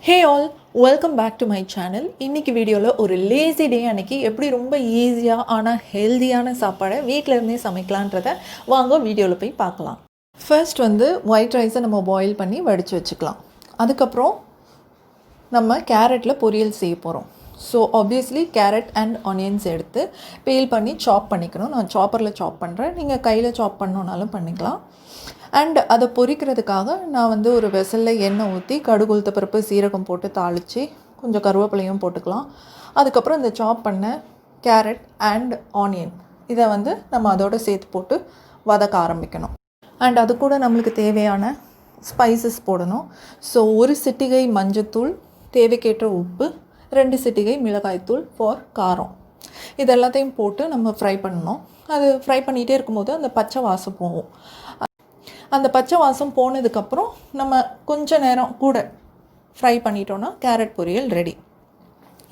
Hey all, welcome back to my channel. இன்னைக்கு வீடியோல ஒரு லேசி டே அன்னைக்கு எப்படி ரொம்ப ஈஸியா ஆனா ஹெல்தியான சாப்பாடை வீட்ல இருந்தே சமைக்கலாம்ன்றத வாங்க வீடியோல போய் பார்க்கலாம். ஃபர்ஸ்ட் ஒயிட் ரைஸை நம்ம பாயில் பண்ணி வடிச்சு வச்சுக்கலாம். அதுக்கு அப்புறம் நம்ம கேரட்ல பொரியல் செய்ய போறோம். So obviously carat and onions எடுத்து பீல் பண்ணி சாப் பண்ணிக்கணும். நான் சாப்பரில் சாப் பண்ணுறேன், நீங்கள் கையில் சாப் பண்ணணுன்னாலும் பண்ணிக்கலாம். அண்ட் அதை பொரிக்கிறதுக்காக நான் ஒரு வெசலில் எண்ணெய் ஊற்றி கடுகு உளுத்த பருப்பு சீரகம் போட்டு தாளித்து கொஞ்சம் கருவேப்பிலையும் போட்டுக்கலாம். அதுக்கப்புறம் இந்த சாப் பண்ண கேரட் அண்ட் ஆனியன் இதை நம்ம அதோடு சேர்த்து போட்டு வதக்க ஆரம்பிக்கணும். அண்ட் அது கூட நம்மளுக்கு தேவையான ஸ்பைசஸ் போடணும். ஸோ 1 சிட்டிகை மஞ்சத்தூள், தேவைக்கேற்ற உப்பு, 2 சிட்டிகை மிளகாய்த்தூள் ஃபார் காரம், இது எல்லாத்தையும் போட்டு நம்ம ஃப்ரை பண்ணணும். அது ஃப்ரை பண்ணிகிட்டே இருக்கும்போது அந்த பச்சை வாசம் போகும். அந்த பச்சை வாசம் போனதுக்கப்புறம் நம்ம கொஞ்சம் நேரம் கூட ஃப்ரை பண்ணிட்டோன்னா கேரட் பொரியல் ரெடி.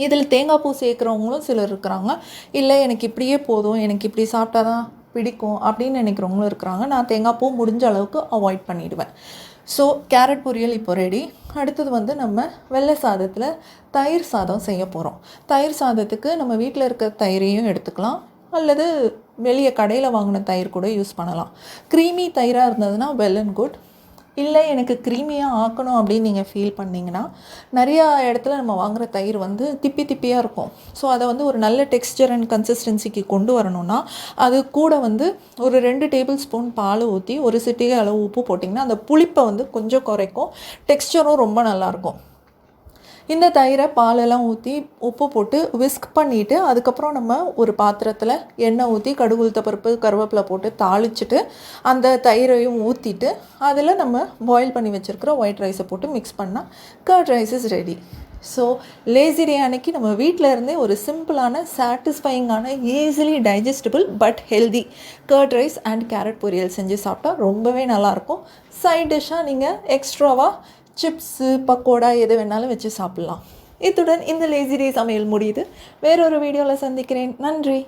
இதில் தேங்காய் பூ சேர்க்குறவங்களும் சிலர் இருக்கிறாங்க. இல்லை எனக்கு இப்படியே போதும், எனக்கு இப்படி சாப்பிட்டா தான் பிடிக்கும் அப்படின்னு நினைக்கிறவங்களும் இருக்கிறாங்க. நான் தேங்காய் பூ முடிஞ்ச அளவுக்கு அவாய்ட் பண்ணிவிடுவேன். ஸோ கேரட் பொரியல் இப்போ ரெடி. அடுத்தது நம்ம வெள்ளை சாதத்தில் தயிர் சாதம் செய்ய போகிறோம். தயிர் சாதத்துக்கு நம்ம வீட்டில் இருக்க தயிரையும் எடுத்துக்கலாம், அல்லது வெளியே கடையில் வாங்கின தயிர் கூட யூஸ் பண்ணலாம். க்ரீமி தயிராக இருந்ததுன்னா வெல் அண்ட் குட். இல்லை எனக்கு க்ரீமியாக ஆக்கணும் அப்படின்னு நீங்கள் ஃபீல் பண்ணிங்கன்னா, நிறையா இடத்துல நம்ம வாங்குகிற தயிர் திப்பி திப்பியாக இருக்கும். ஸோ அதை ஒரு நல்ல டெக்ஸ்சர் அண்ட் கன்சிஸ்டன்சிக்கு கொண்டு வரணும்னா அது கூட ஒரு 2 டேபிள் ஸ்பூன் பால் ஊற்றி 1 சிட்டிகை அளவு உப்பு போட்டிங்கன்னா அந்த புளிப்பை கொஞ்சம் குறைக்கும், டெக்ஸ்சரும் ரொம்ப நல்லாயிருக்கும். இந்த தயிரை பாலெல்லாம் ஊற்றி உப்பு போட்டு விஸ்க் பண்ணிவிட்டு அதுக்கப்புறம் நம்ம ஒரு பாத்திரத்தில் எண்ணெய் ஊற்றி கடுகு உளுத்த பருப்பு கருவேப்பிலை போட்டு தாளிச்சிட்டு அந்த தயிரையும் ஊற்றிட்டு அதில் நம்ம பாயில் பண்ணி வச்சுருக்கிற ஒயிட் ரைஸை போட்டு மிக்ஸ் பண்ணால் curd rice is ready. So lazy day அன்னைக்கு நம்ம வீட்டில் இருந்தே ஒரு சிம்பிளான சாட்டிஸ்ஃபைங்கான easily digestible but healthy curd rice and carrot பொரியல் செஞ்சு சாப்பிட்டா ரொம்பவே நல்லாயிருக்கும். சைட் டிஷ்ஷாக நீங்கள் எக்ஸ்ட்ராவாக சிப்ஸு பக்கோடா எது வேணாலும் வச்சு சாப்பிட்லாம். இத்துடன் இந்த லேசி டே சமையல் முடியுது. வேறொரு வீடியோவில் சந்திக்கிறேன். நன்றி.